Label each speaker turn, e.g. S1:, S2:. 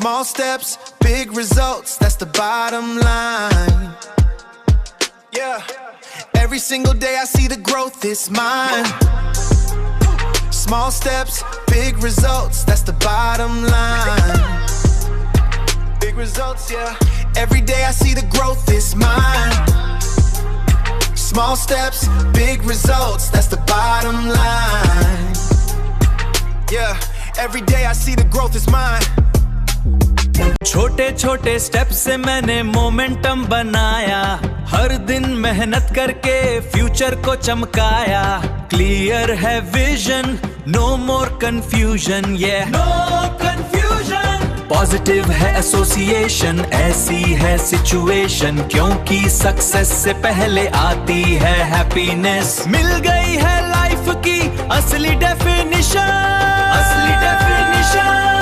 S1: Small steps, big results, that's the bottom line. Yeah, every single day I see the growth, it's mine. Small steps, big results, that's the bottom line. Big results, yeah. Every day I see the growth, it's mine. Small steps, big results, that's the bottom line. Yeah, every day I see the growth, it's mine.
S2: छोटे छोटे step से मैंने momentum बनाया, हर दिन मेहनत करके future को चमकाया. Clear है विजन, नो मोर कंफ्यूजन, ये नो कंफ्यूजन. पॉजिटिव है एसोसिएशन, ऐसी है सिचुएशन, क्योंकि सक्सेस से पहले आती है हैप्पीनेस. मिल गई है लाइफ की असली डेफिनेशन, असली डेफिनेशन.